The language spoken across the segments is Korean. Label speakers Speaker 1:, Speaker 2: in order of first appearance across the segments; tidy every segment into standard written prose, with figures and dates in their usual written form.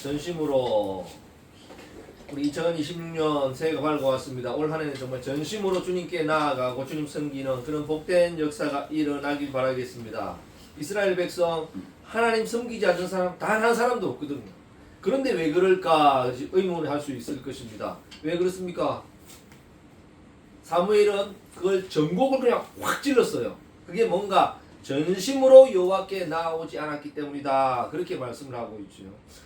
Speaker 1: 전심으로 우리 2026년 새해가 밝아왔습니다. 올 한 해는 정말 전심으로 주님께 나아가고 주님 섬기는 그런 복된 역사가 일어나길 바라겠습니다. 이스라엘 백성 하나님 섬기지 않는 사람 단 한 사람도 없거든요. 그런데 왜 그럴까 의문을 할 수 있을 것입니다. 왜 그렇습니까? 사무엘은 그걸 전곡을 그냥 확 찔렀어요. 그게 뭔가 전심으로 여호와께 나아오지 않았기 때문이다. 그렇게 말씀을 하고 있죠.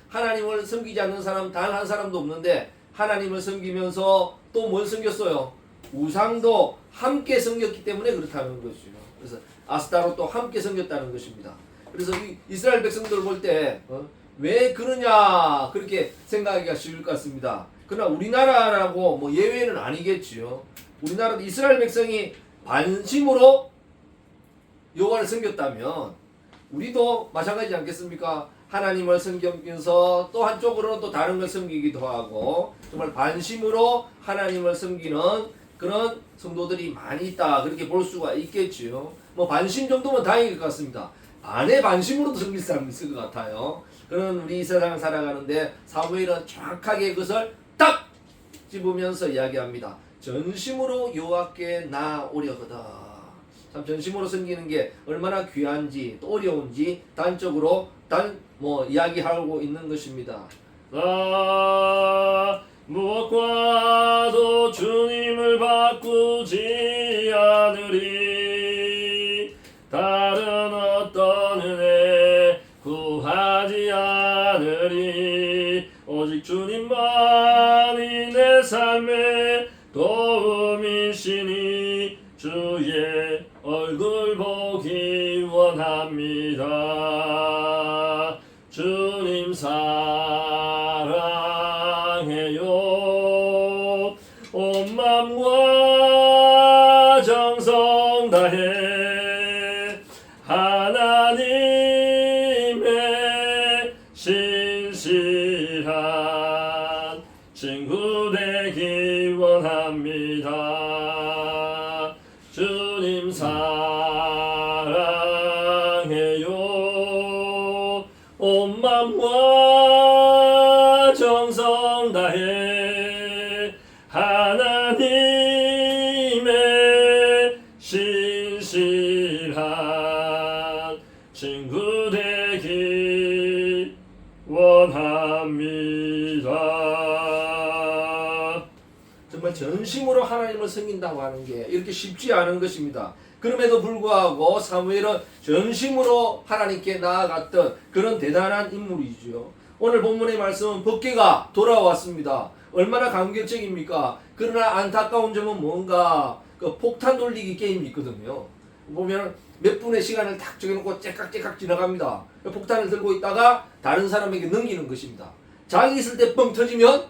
Speaker 1: 하나님을 섬기지 않는 사람 단 한 사람도 없는데 하나님을 섬기면서 또 뭘 섬겼어요? 우상도 함께 섬겼기 때문에 그렇다는 것이죠. 그래서 아스타롯도 함께 섬겼다는 것입니다. 그래서 이스라엘 백성들 볼 때 왜 그러냐 그렇게 생각하기가 쉬울 것 같습니다. 그러나 우리나라라고 뭐 예외는 아니겠지요. 우리나라도 이스라엘 백성이 반심으로 여호와를 섬겼다면 우리도 마찬가지지 않겠습니까? 하나님을 섬기면서 또 한쪽으로는 또 다른 걸 섬기기도 하고 정말 반심으로 하나님을 섬기는 그런 성도들이 많이 있다 그렇게 볼 수가 있겠지요. 뭐 반심 정도면 다행일 것 같습니다. 반의 반심으로도 섬길 사람이 있을 것 같아요. 그런 우리 이 세상을 살아가는데 사무엘은 정확하게 그것을 딱 집으면서 이야기합니다. 전심으로 여호와께 나아오려거든. 참 전심으로 섬기는 게 얼마나 귀한지 또 어려운지 단적으로 이야기하고 있는 것입니다.
Speaker 2: 무엇과도 주님을 바꾸지 않으리. 다른 어떤 은혜 구하지 않으리. 오직 주님만이 내 삶의 도움이시니 주의 얼굴 보기 원합니다. 주님 사랑해요. 온 마음과 정성 다해 하나님의 신실한 친구 되기 원합니다. 주님 사랑해요. 온 마음과 정성 다해 하나님의 신실한 친구 되기 원합니다.
Speaker 1: 정말 전심으로 하나님을 섬긴다고 하는 게 이렇게 쉽지 않은 것입니다. 그럼에도 불구하고 사무엘은 전심으로 하나님께 나아갔던 그런 대단한 인물이죠. 오늘 본문의 말씀은 법궤가 돌아왔습니다. 얼마나 감격적입니까? 그러나 안타까운 점은 뭔가 그 폭탄 돌리기 게임이 있거든요. 보면 몇 분의 시간을 딱 정해놓고 째깍째깍 지나갑니다. 폭탄을 들고 있다가 다른 사람에게 넘기는 것입니다. 자기 있을 때 뻥 터지면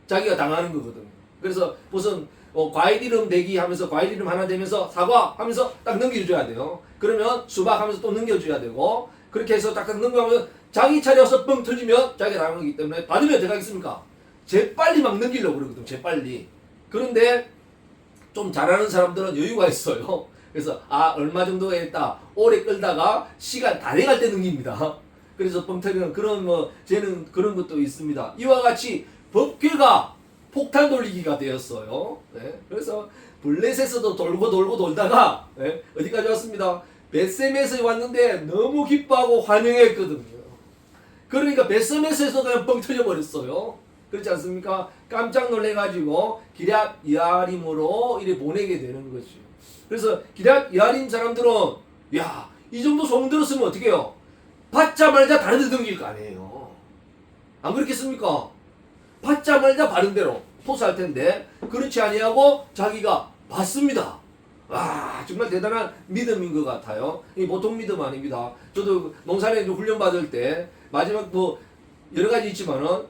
Speaker 1: 자기가 당하는 거거든요. 그래서 무슨 과일 이름 대기 하면서 과일 이름 하나 대면서 사과 하면서 딱 넘겨줘야 돼요. 그러면 수박 하면서 또 넘겨줘야 되고 그렇게 해서 딱딱 넘겨가면 자기 차례여서 뻥 터지면 자기가 당하는 거기 때문에 받으면 어떻게 하겠습니까? 재빨리 막 넘기려고 그러거든요. 재빨리. 그런데 좀 잘하는 사람들은 여유가 있어요. 그래서 얼마 정도 했다. 오래 끌다가 시간 다 돼갈 때 넘깁니다. 그래서 뻥 터지는 그런 쟤는 그런 것도 있습니다. 이와 같이 법궤가 폭탄 돌리기가 되었어요. 네. 그래서 블레셋에서도 돌고 돌다가 어디까지 왔습니다. 벳세메스에 왔는데 너무 기뻐하고 환영했거든요. 그러니까 벳세메스에서 그냥 뻥 터져버렸어요. 그렇지 않습니까? 깜짝 놀래가지고 기럇 여아림으로 이래 보내게 되는 거죠. 그래서 기럇 여아림 사람들은 이 정도 소문 들었으면 어떻게 해요? 받자마자 다른 데 넘길 거 아니에요. 안 그렇겠습니까? 받자마자 바른 대로 토스할 텐데 그렇지 아니하고 자기가 받습니다. 와 정말 대단한 믿음인 것 같아요. 이 보통 믿음 아닙니다. 저도 농산에 훈련 받을 때 마지막 여러 가지 있지만은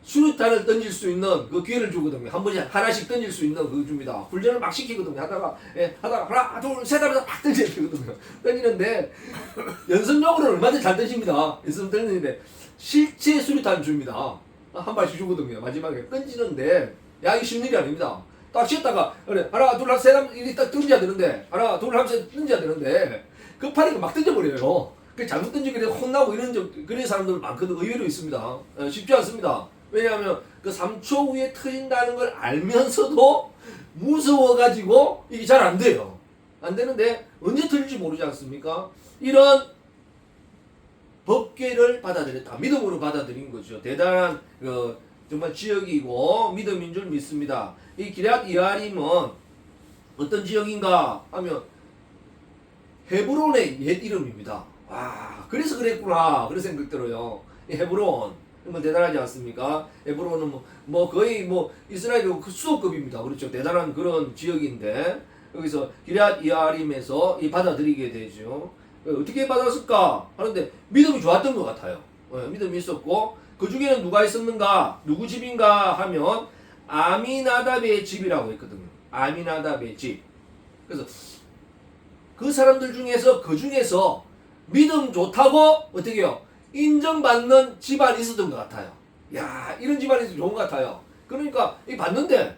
Speaker 1: 수류탄을 던질 수 있는 그 기회를 주거든요. 한 번에 하나씩 던질 수 있는 그거 줍니다. 훈련을 막 시키거든요. 하다가 하나 둘 셋 하면서 막 던져야 되거든요. 던지는데 연습용으로는 얼마든지 잘 던집니다. 연습 던지는데 실제 수류탄 줍니다. 한 발씩 주거든요. 마지막에 던지는데 이게 쉬운 일이 아닙니다. 딱 쉬었다가 하나 둘 셋 하면 이렇게 딱 던져야 되는데 하나 둘 하면서 던져야 되는데 급하니까 막 던져버려요. 그 잘못 던지고 그래 혼나고 그런 사람들 많거든. 의외로 있습니다. 쉽지 않습니다. 왜냐하면 그 3초 후에 터진다는 걸 알면서도 무서워가지고 이게 잘 안 돼요. 안 되는데 언제 터질지 모르지 않습니까? 이런 법궤를 받아들였다. 믿음으로 받아들인 거죠. 대단한 정말 지역이고 믿음인 줄 믿습니다. 이 기럇 여아림은 어떤 지역인가 하면 헤브론의 옛 이름입니다. 와, 그래서 그랬구나. 그런 생각 들어요. 이 헤브론 정말 대단하지 않습니까? 헤브론은 거의 이스라엘의 그 수도급입니다. 그렇죠. 대단한 그런 지역인데 여기서 기럇 여아림에서 이 받아들이게 되죠. 어떻게 받았을까 하는데 믿음이 좋았던 것 같아요. 믿음이 있었고 그 중에는 누가 있었는가? 누구 집인가 하면 아미나답의 집이라고 했거든요. 아미나답의 집. 그래서 그 사람들 중에서 그 중에서 믿음 좋다고 어떻게 해요? 인정받는 집안이 있었던 것 같아요. 야, 이런 집안이 좋은 것 같아요. 그러니까 이 봤는데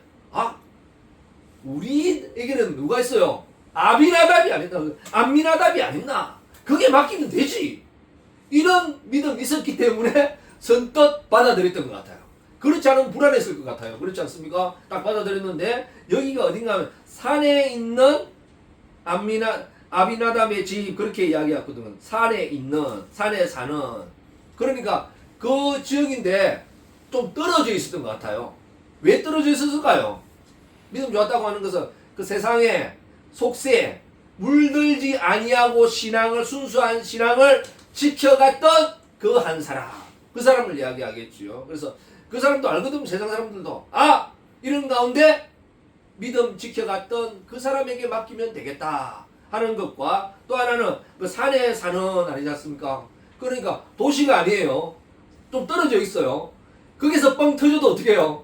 Speaker 1: 우리에게는 누가 있어요? 아미나답이 아니었나? 암미나답이 아니었나? 그게 맡기면 되지. 이런 믿음이 있었기 때문에 선뜻 받아들였던 것 같아요. 그렇지 않으면 불안했을 것 같아요. 그렇지 않습니까? 딱 받아들였는데 여기가 어딘가 하면 산에 있는 아비나답의 집 그렇게 이야기했거든요. 산에 사는 그러니까 그 지역인데 좀 떨어져 있었던 것 같아요. 왜 떨어져 있었을까요? 믿음 좋았다고 하는 것은 그 세상에 속세 물들지 아니하고 순수한 신앙을 지켜갔던 그 한 사람, 그 사람을 이야기하겠지요. 그래서 그 사람도 알거든. 세상 사람들도 이런 가운데 믿음 지켜갔던 그 사람에게 맡기면 되겠다 하는 것과 또 하나는 그 산에 사는 아니지 않습니까? 그러니까 도시가 아니에요. 좀 떨어져 있어요. 거기서 뻥 터져도 어떻게 해요?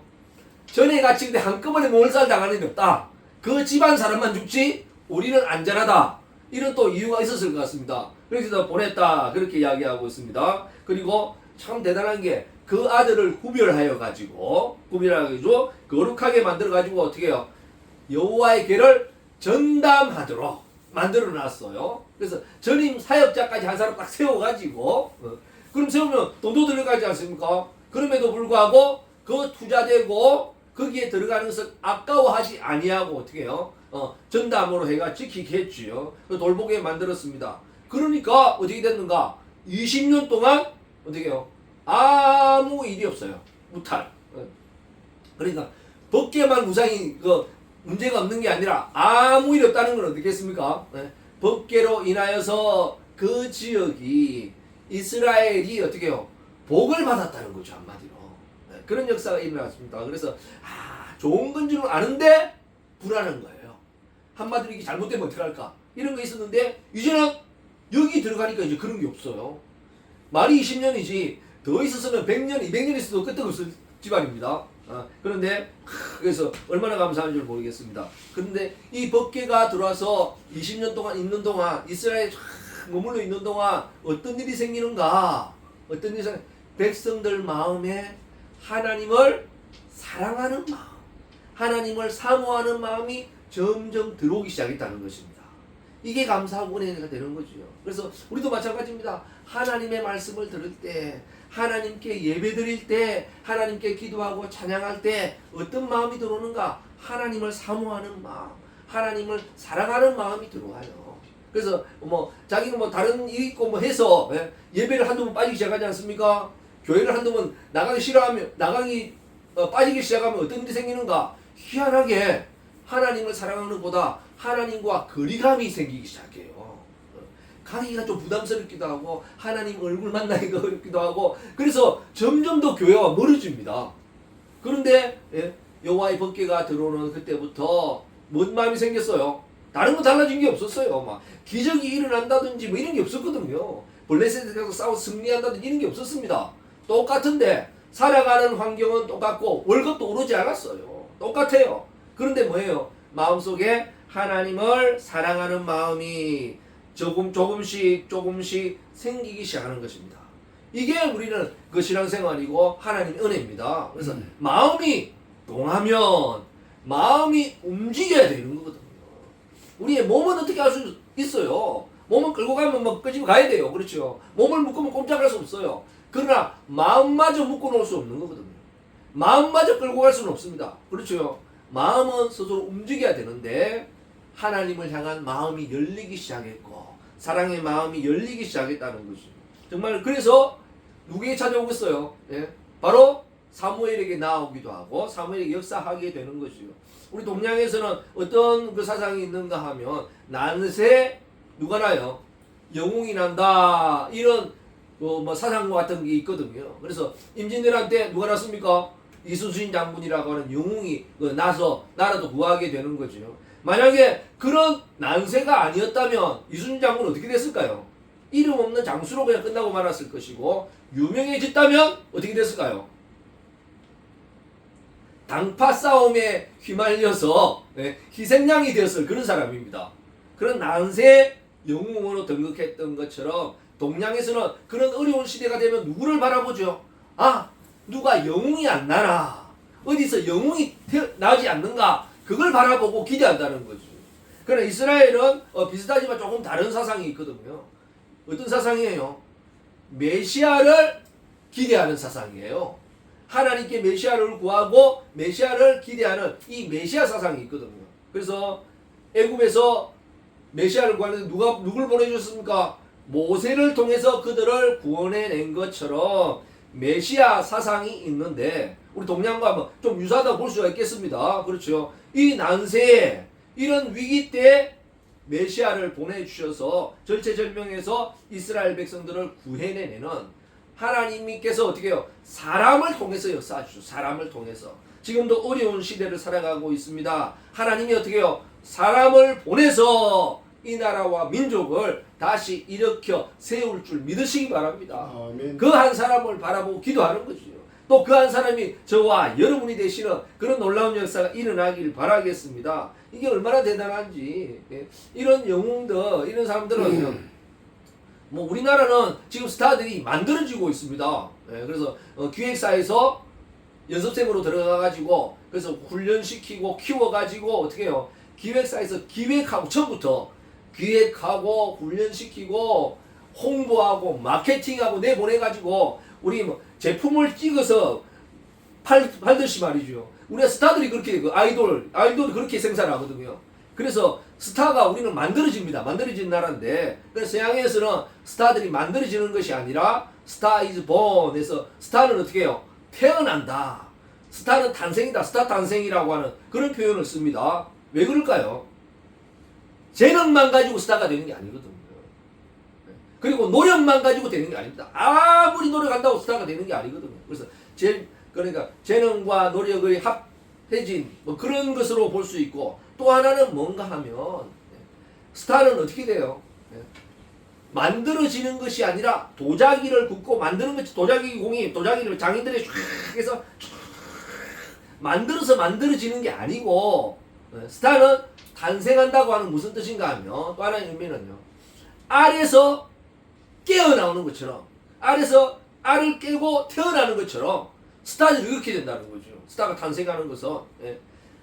Speaker 1: 전에 갇힌데 한꺼번에 몰살 당하는 게 없다. 그 집안 사람만 죽지 우리는 안전하다. 이런 또 이유가 있었을 것 같습니다. 그래서 보냈다 그렇게 이야기하고 있습니다. 그리고 참 대단한 게 그 아들을 구별하여 가지고 거룩하게 만들어 가지고 어떻게 해요? 여호와의 궤를 전담하도록 만들어 놨어요. 그래서 전임 사역자까지 한 사람 딱 세워 가지고 그럼 세우면 돈도 들어가지 않습니까? 그럼에도 불구하고 그 투자되고 거기에 들어가는 것을 아까워하지 아니하고 어떻게 해요? 전담으로 해가 지키게 했지요. 돌보게 만들었습니다. 그러니까 어떻게 됐는가? 20년 동안 어떻게 해요? 아무 일이 없어요. 무탈. 그러니까 법계만 무상이 문제가 없는 게 아니라 아무 일이 없다는 건 어떻겠습니까? 법계로 인하여서 그 지역이 이스라엘이 어떻게 해요? 복을 받았다는 거죠. 한마디로. 그런 역사가 일어났습니다. 그래서 좋은 건 줄 아는데 불안한 거예요. 한마디로 이게 잘못되면 어떡할까? 이런 거 있었는데 이제는 여기 들어가니까 이제 그런 게 없어요. 말이 20년이지 더 있었으면 100년, 200년 있어도 끄떡없을 집안입니다. 그런데 그래서 얼마나 감사한 줄 모르겠습니다. 그런데 이 법궤가 들어와서 20년 동안 있는 동안 이스라엘에 머물러 있는 동안 어떤 일이 생기는가? 어떤 일이 백성들 마음에 하나님을 사랑하는 마음, 하나님을 사모하는 마음이 점점 들어오기 시작했다는 것입니다. 이게 감사하고 은혜가 되는 거죠. 그래서 우리도 마찬가지입니다. 하나님의 말씀을 들을 때, 하나님께 예배 드릴 때, 하나님께 기도하고 찬양할 때 어떤 마음이 들어오는가? 하나님을 사모하는 마음, 하나님을 사랑하는 마음이 들어와요. 그래서 자기는 다른 일 있고 해서 예배를 한두 번 빠지기 시작하지 않습니까? 교회를 한두 번 빠지기 시작하면 어떤 일이 생기는가? 희한하게 하나님을 사랑하는 것보다 하나님과 거리감이 생기기 시작해요. 가기가 좀 부담스럽기도 하고 하나님 얼굴 만나기가 어렵기도 하고 그래서 점점 더 교회와 멀어집니다. 그런데 여호와의 법궤가 들어오는 그때부터 뭔 마음이 생겼어요? 다른 거 달라진 게 없었어요. 막 기적이 일어난다든지 이런 게 없었거든요. 블레셋에 가서 싸워서 승리한다든지 이런 게 없었습니다. 똑같은데 살아가는 환경은 똑같고 월급도 오르지 않았어요. 똑같아요. 그런데 뭐예요? 마음속에 하나님을 사랑하는 마음이 조금씩 생기기 시작하는 것입니다. 이게 우리는 그 신앙생활이고 하나님의 은혜입니다. 그래서 마음이 동하면 마음이 움직여야 되는 거거든요. 우리의 몸은 어떻게 할 수 있어요? 몸을 끌고 가면 뭐 끄집어 가야 돼요. 그렇죠. 몸을 묶으면 꼼짝할 수 없어요. 그러나 마음마저 묶어 놓을 수 없는 거거든요. 마음마저 끌고 갈 수는 없습니다. 그렇죠. 마음은 스스로 움직여야 되는데 하나님을 향한 마음이 열리기 시작했고 사랑의 마음이 열리기 시작했다는 거죠. 정말 그래서 누구에게 찾아오겠어요? 예? 바로 사무엘에게 나오기도 하고 사무엘에게 역사하게 되는 것이요. 우리 동양에서는 어떤 그 사상이 있는가 하면 난세 누가 나요? 영웅이 난다 이런 뭐 사상과 같은 게 있거든요. 그래서 임진왜란 누가 났습니까? 이순신 장군이라고 하는 영웅이 나서 나라도 구하게 되는 거죠. 만약에 그런 난세가 아니었다면 이순신 장군은 어떻게 됐을까요? 이름 없는 장수로 그냥 끝나고 말았을 것이고 유명해졌다면 어떻게 됐을까요? 당파 싸움에 휘말려서 희생양이 되었을 그런 사람입니다. 그런 난세 영웅으로 등극했던 것처럼 동양에서는 그런 어려운 시대가 되면 누구를 바라보죠? 아, 누가 영웅이 안 나나? 어디서 영웅이 나지 않는가? 그걸 바라보고 기대한다는 거죠. 그러나 이스라엘은 비슷하지만 조금 다른 사상이 있거든요. 어떤 사상이에요? 메시아를 기대하는 사상이에요. 하나님께 메시아를 구하고 메시아를 기대하는 이 메시아 사상이 있거든요. 그래서 애굽에서 메시아를 구하는데 누굴 보내주셨습니까? 모세를 통해서 그들을 구원해낸 것처럼 메시아 사상이 있는데 우리 동양과 좀 유사하다고 볼 수가 있겠습니다. 그렇죠. 이 난세에 이런 위기 때 메시아를 보내주셔서 절체절명해서 이스라엘 백성들을 구해내는 하나님께서 어떻게 해요? 사람을 통해서 역사하시죠. 사람을 통해서. 지금도 어려운 시대를 살아가고 있습니다. 하나님이 어떻게 해요? 사람을 보내서 이 나라와 민족을 다시 일으켜 세울 줄 믿으시기 바랍니다. 그 한 사람을 바라보고 기도하는 것이죠. 또 그 한 사람이 저와 여러분이 되시는 그런 놀라운 역사가 일어나길 바라겠습니다. 이게 얼마나 대단한지. 이런 영웅들, 이런 사람들은 뭐 우리나라는 지금 스타들이 만들어지고 있습니다. 그래서 기획사에서 연습생으로 들어가가지고 그래서 훈련시키고 키워가지고 어떻게 해요? 기획사에서 기획하고 처음부터 기획하고 훈련시키고 홍보하고 마케팅하고 내보내가지고 우리 뭐 제품을 찍어서 팔듯이 말이죠. 우리가 스타들이 그렇게 아이돌 그렇게 생산을 하거든요. 그래서 스타가 우리는 만들어집니다. 만들어진 나라인데 그래서 서양에서는 스타들이 만들어지는 것이 아니라 스타 이즈 본에서 스타는 어떻게 해요? 태어난다. 스타는 탄생이다. 스타 탄생이라고 하는 그런 표현을 씁니다. 왜 그럴까요? 재능만 가지고 스타가 되는 게 아니거든요. 그리고 노력만 가지고 되는 게 아닙니다. 아무리 노력한다고 스타가 되는 게 아니거든요. 그래서 그러니까 재능과 노력의 합해진 뭐 그런 것으로 볼 수 있고 또 하나는 뭔가 하면 스타는 어떻게 돼요? 만들어지는 것이 아니라 도자기를 굽고 만드는 것이 도자기를 장인들이 쫙 해서 만들어서 만들어지는 게 아니고 스타는 탄생한다고 하는 무슨 뜻인가 하면 또 하나의 의미는요. 알에서 깨어나오는 것처럼 알에서 알을 깨고 태어나는 것처럼 스타는 이렇게 된다는 거죠. 스타가 탄생하는 것은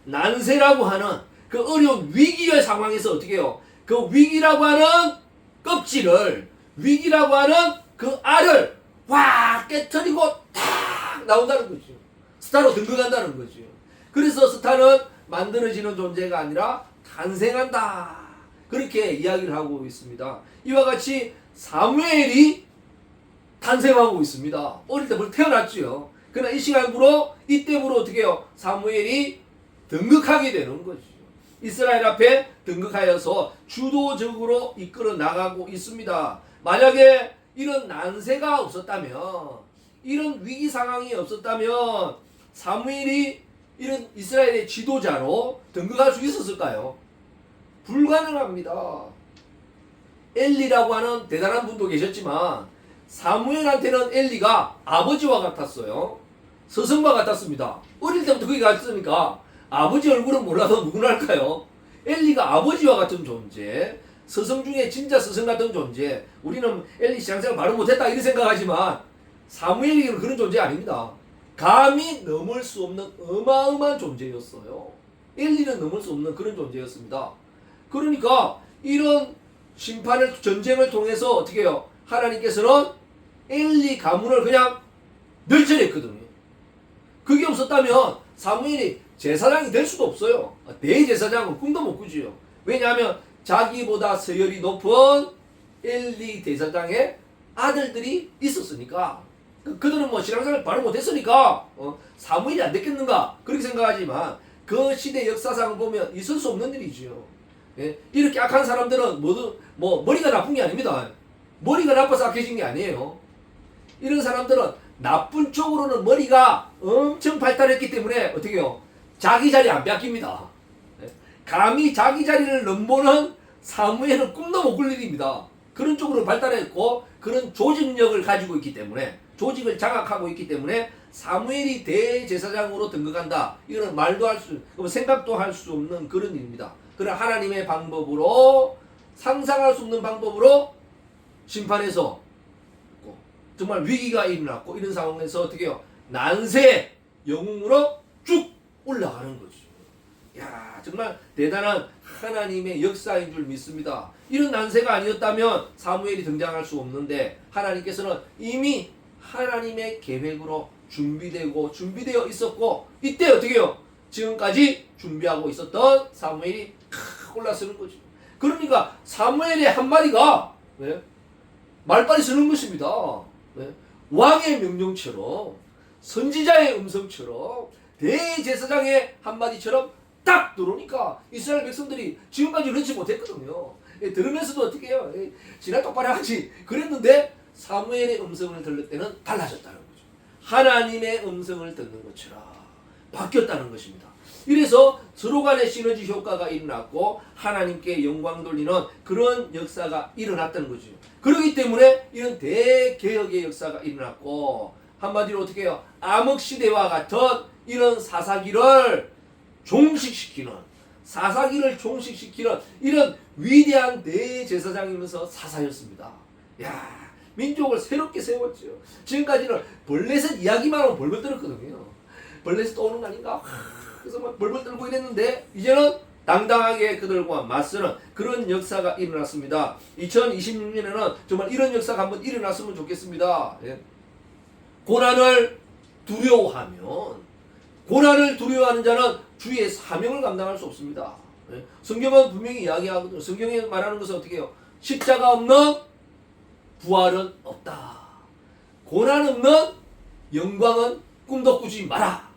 Speaker 1: 난세라고 하는 그 어려운 위기의 상황에서 어떻게 해요? 그 위기라고 하는 껍질을 위기라고 하는 그 알을 확 깨트리고 탁 나온다는 거죠. 스타로 등극한다는 거죠. 그래서 스타는 만들어지는 존재가 아니라 탄생한다. 그렇게 이야기를 하고 있습니다. 이와 같이 사무엘이 탄생하고 있습니다. 어릴 때부터 태어났지요. 그러나 이 시간부로 이때부로 어떻게 해요? 사무엘이 등극하게 되는 거죠. 이스라엘 앞에 등극하여서 주도적으로 이끌어 나가고 있습니다. 만약에 이런 난세가 없었다면 이런 위기 상황이 없었다면 사무엘이 이런 이스라엘의 지도자로 등극할 수 있었을까요? 불가능합니다. 엘리라고 하는 대단한 분도 계셨지만 사무엘한테는 엘리가 아버지와 같았어요. 스승과 같았습니다. 어릴 때부터 거기 갔으니까 아버지 얼굴은 몰라도 누구나 할까요? 엘리가 아버지와 같은 존재, 스승 중에 진짜 스승 같은 존재. 우리는 엘리 신앙생활 바로 못했다 이런 생각하지만 사무엘에게는 그런 존재 아닙니다. 감히 넘을 수 없는 어마어마한 존재였어요. 엘리는 넘을 수 없는 그런 존재였습니다. 그러니까 이런 심판을 전쟁을 통해서 어떻게 해요? 하나님께서는 엘리 가문을 그냥 멸절했거든요. 그게 없었다면 사무엘이 제사장이 될 수도 없어요. 대제사장은 꿈도 못 꾸지요. 왜냐하면 자기보다 서열이 높은 엘리 대사장의 아들들이 있었으니까. 그들은 뭐 신앙생활 바로 못했으니까 사무엘이 안 됐겠는가 그렇게 생각하지만 그 시대 역사상을 보면 있을 수 없는 일이지요. 예? 이렇게 악한 사람들은 모두 뭐 머리가 나쁜 게 아닙니다. 머리가 나빠서 악해진 게 아니에요. 이런 사람들은 나쁜 쪽으로는 머리가 엄청 발달했기 때문에 어떻게 해요? 자기 자리 안 뺏깁니다. 예? 감히 자기 자리를 넘보는 사무엘은 꿈도 못 꿀 일입니다. 그런 쪽으로 발달했고 그런 조직력을 가지고 있기 때문에 조직을 장악하고 있기 때문에 사무엘이 대제사장으로 등극한다. 이거는 말도 할 수, 생각도 할 수 없는 그런 일입니다. 그러나 하나님의 방법으로 상상할 수 없는 방법으로 심판해서 정말 위기가 일어났고 이런 상황에서 어떻게 해요? 난세 영웅으로 쭉 올라가는 거죠. 야, 정말 대단한 하나님의 역사인 줄 믿습니다. 이런 난세가 아니었다면 사무엘이 등장할 수 없는데 하나님께서는 이미 하나님의 계획으로 준비되어 있었고 이때 어떻게 해요? 지금까지 준비하고 있었던 사무엘이 올라서는 거죠. 그러니까 사무엘의 한마디가 말빨이 서는 것입니다. 왕의 명령처럼 선지자의 음성처럼 대제사장의 한마디처럼 딱 들어오니까 이스라엘 백성들이 지금까지 그렇지 못했거든요. 들으면서도 어떻게 해요? 지나 똑바로 하지 그랬는데 사무엘의 음성을 들을 때는 달라졌다는 거죠. 하나님의 음성을 듣는 것처럼 바뀌었다는 것입니다. 이래서 서로 간의 시너지 효과가 일어났고 하나님께 영광 돌리는 그런 역사가 일어났다는 거죠. 그렇기 때문에 이런 대개혁의 역사가 일어났고 한마디로 어떻게 해요? 암흑시대와 같은 이런 사사기를 종식시키는 이런 위대한 대제사장이면서 사사였습니다. 야, 민족을 새롭게 세웠죠. 지금까지는 벌레셋 이야기만 하면 벌벌 떨었거든요. 벌레셋 또 오는 거 아닌가? 그래서 막 벌벌 떨고 이랬는데 이제는 당당하게 그들과 맞서는 그런 역사가 일어났습니다. 2026년에는 정말 이런 역사가 한번 일어났으면 좋겠습니다. 고난을 두려워하는 자는 주의 사명을 감당할 수 없습니다. 성경은 분명히 이야기하거든요. 성경에 말하는 것은 어떻게 해요? 십자가 없는 부활은 없다. 고난 없는 영광은 꿈도 꾸지 마라.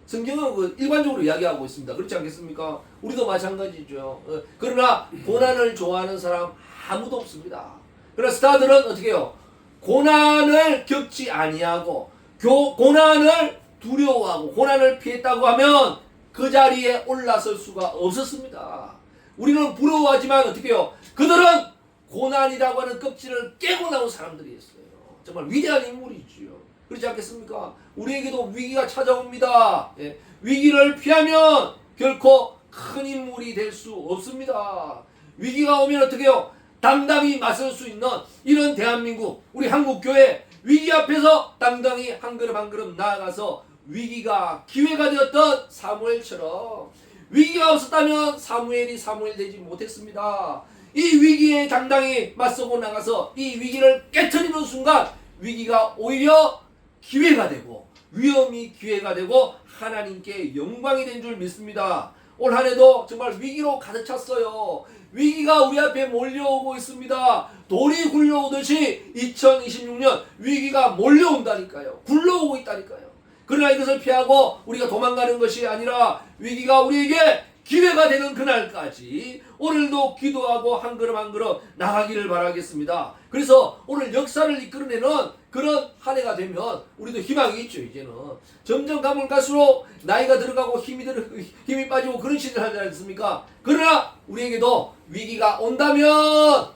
Speaker 1: 성경은 일관적으로 이야기하고 있습니다. 그렇지 않겠습니까? 우리도 마찬가지죠. 그러나 고난을 좋아하는 사람 아무도 없습니다. 그러나 스타들은 어떻게 해요? 고난을 겪지 아니하고 고난을 두려워하고 고난을 피했다고 하면 그 자리에 올라설 수가 없었습니다. 우리는 부러워하지만 어떻게 해요? 그들은 고난이라고 하는 껍질을 깨고 나온 사람들이었어요. 정말 위대한 인물이지요. 그렇지 않겠습니까? 우리에게도 위기가 찾아옵니다. 위기를 피하면 결코 큰 인물이 될 수 없습니다. 위기가 오면 어떻게 해요? 당당히 맞설 수 있는 이런 대한민국, 우리 한국교회 위기 앞에서 당당히 한 걸음 한 걸음 나아가서 위기가 기회가 되었던 사무엘처럼 위기가 없었다면 사무엘이 사무엘 되지 못했습니다. 이 위기에 당당히 맞서고 나가서 이 위기를 깨트리는 순간 위기가 오히려 기회가 되고 위험이 기회가 되고 하나님께 영광이 된 줄 믿습니다. 올 한 해도 정말 위기로 가득 찼어요. 위기가 우리 앞에 몰려오고 있습니다. 돌이 굴러오듯이 2026년 위기가 몰려온다니까요. 굴러오고 있다니까요. 그러나 이것을 피하고 우리가 도망가는 것이 아니라 위기가 우리에게 기회가 되는 그날까지 오늘도 기도하고 한 걸음 한 걸음 나가기를 바라겠습니다. 그래서 오늘 역사를 이끌어내는 그런 한 해가 되면 우리도 희망이 있죠. 이제는 점점 가면 갈수록 나이가 들어가고 힘이 빠지고 그런 시대를 하지 않습니까? 그러나 우리에게도 위기가 온다면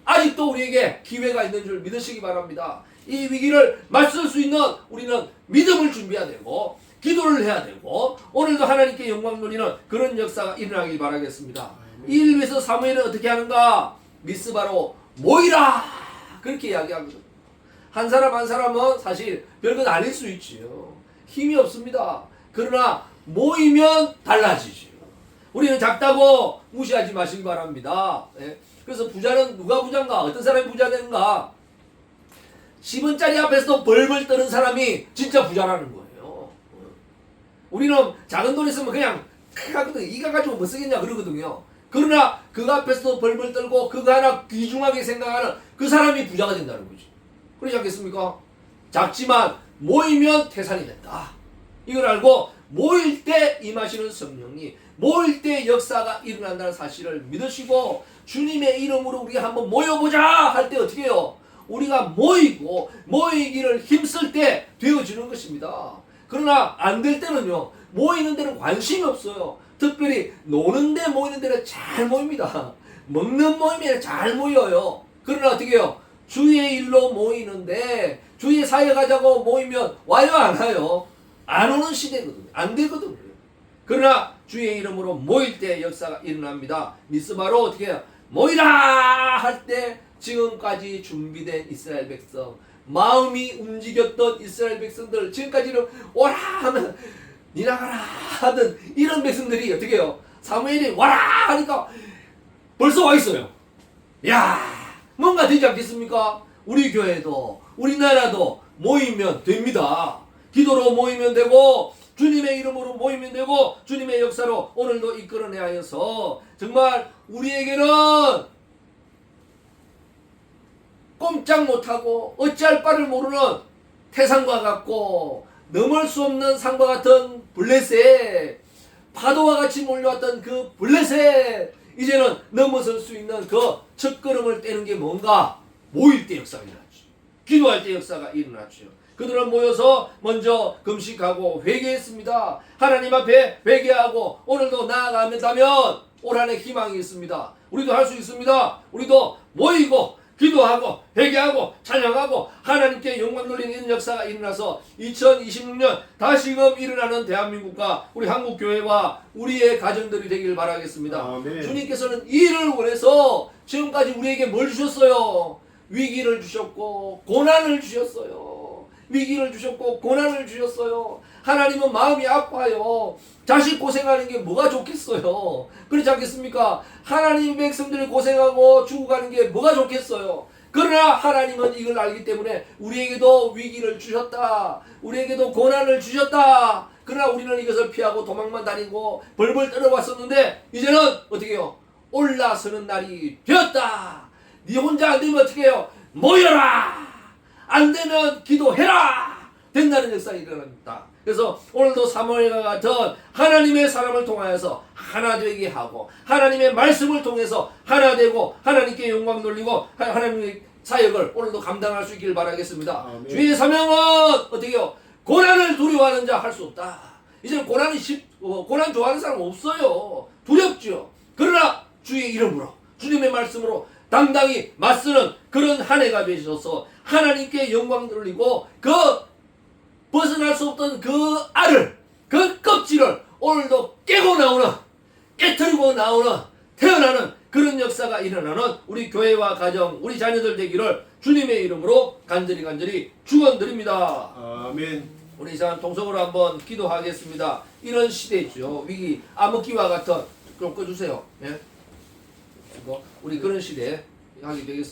Speaker 1: 아직도 우리에게 기회가 있는 줄 믿으시기 바랍니다. 이 위기를 맞설 수 있는 우리는 믿음을 준비해야 되고 기도를 해야 되고 오늘도 하나님께 영광 돌리는 그런 역사가 일어나길 바라겠습니다. 이를 위해서 사무엘은 어떻게 하는가? 미스바로 모이라 그렇게 이야기하거든요. 한 사람 한 사람은 사실 별것 아닐 수 있지요. 힘이 없습니다. 그러나 모이면 달라지지요. 우리는 작다고 무시하지 마시기 바랍니다. 그래서 부자는 누가 부자인가? 어떤 사람이 부자 되는가? 10원짜리 앞에서도 벌벌 떠는 사람이 진짜 부자라는 거예요. 우리는 작은 돈 있으면 그냥 하거든. 이가 가지고 뭐 쓰겠냐 그러거든요. 그러나 그거 앞에서도 벌벌 떨고 그거 하나 귀중하게 생각하는 그 사람이 부자가 된다는 거지. 그렇지 않겠습니까? 작지만 모이면 태산이 된다. 이걸 알고 모일 때 임하시는 성령이, 모일 때 역사가 일어난다는 사실을 믿으시고 주님의 이름으로 우리가 한번 모여보자 할 때 어떻게 해요? 우리가 모이고 모이기를 힘쓸 때 되어지는 것입니다. 그러나 안 될 때는요, 모이는 데는 관심이 없어요. 특별히 노는 데 모이는 데는 잘 모입니다. 먹는 모임에 잘 모여요. 그러나 어떻게 해요? 주의 일로 모이는데 주의 사회 가자고 모이면 와요 안 와요? 안 오는 시대거든요. 안 되거든요. 그러나 주의 이름으로 모일 때 역사가 일어납니다. 미스바로 어떻게 해요? 모이라 할 때 지금까지 준비된 이스라엘 백성, 마음이 움직였던 이스라엘 백성들, 지금까지는 오라 하면 니나가라 하던 이런 백성들이 어떻게 해요? 사무엘이 와라 하니까 벌써 와 있어요. 야, 뭔가 되지 않겠습니까? 우리 교회도 우리나라도 모이면 됩니다. 기도로 모이면 되고 주님의 이름으로 모이면 되고 주님의 역사로 오늘도 이끌어내야 해서 정말 우리에게는 꼼짝 못하고 어찌할 바를 모르는 태산과 같고 넘을 수 없는 산과 같은 블레셋, 파도와 같이 몰려왔던 그 블레셋, 이제는 넘어설 수 있는 그 첫걸음을 떼는 게 뭔가? 모일 때 역사가 일어났죠. 기도할 때 역사가 일어났죠. 그들은 모여서 먼저 금식하고 회개했습니다. 하나님 앞에 회개하고 오늘도 나아간다면 올 한 해 희망이 있습니다. 우리도 할 수 있습니다. 우리도 모이고 기도하고 회개하고 찬양하고 하나님께 영광 돌리는 이런 역사가 일어나서 2026년 다시금 일어나는 대한민국과 우리 한국교회와 우리의 가정들이 되길 바라겠습니다.
Speaker 3: 아멘.
Speaker 1: 주님께서는 이를 원해서 지금까지 우리에게 뭘 주셨어요? 위기를 주셨고 고난을 주셨어요. 위기를 주셨고 고난을 주셨어요. 하나님은 마음이 아파요. 자식 고생하는 게 뭐가 좋겠어요? 그렇지 않겠습니까? 하나님 백성들 고생하고 죽어가는 게 뭐가 좋겠어요? 그러나 하나님은 이걸 알기 때문에 우리에게도 위기를 주셨다. 우리에게도 고난을 주셨다. 그러나 우리는 이것을 피하고 도망만 다니고 벌벌 떨어왔었는데 이제는 어떻게 해요? 올라서는 날이 되었다. 네 혼자 안 되면 어떻게 해요? 모여라. 안 되면 기도해라. 된다는 역사가 일어납니다. 그래서 오늘도 사무엘과 같은 하나님의 사람을 통하여서 하나 되게 하고 하나님의 말씀을 통해서 하나 되고 하나님께 영광 돌리고 하나님의 사역을 오늘도 감당할 수 있기를 바라겠습니다.
Speaker 3: 아멘.
Speaker 1: 주의 사명은 어떻게 해요? 고난을 두려워하는 자 할 수 없다. 이제는 고난 좋아하는 사람 없어요. 두렵죠. 그러나 주의 이름으로 주님의 말씀으로 당당히 맞서는 그런 한 해가 되셔서 하나님께 영광 돌리고 그 벗어날 수 없던 그 알을, 그 껍질을 오늘도 깨고 나오는, 깨트리고 나오는, 태어나는 그런 역사가 일어나는 우리 교회와 가정, 우리 자녀들 되기를 주님의 이름으로 간절히 축원드립니다.
Speaker 3: 아멘.
Speaker 1: 우리 이상 동성으로 한번 기도하겠습니다. 이런 시대죠. 위기, 암흑기와 같은 좀 꺼주세요. 예? 우리 그런 시대에 하게 되겠습니다.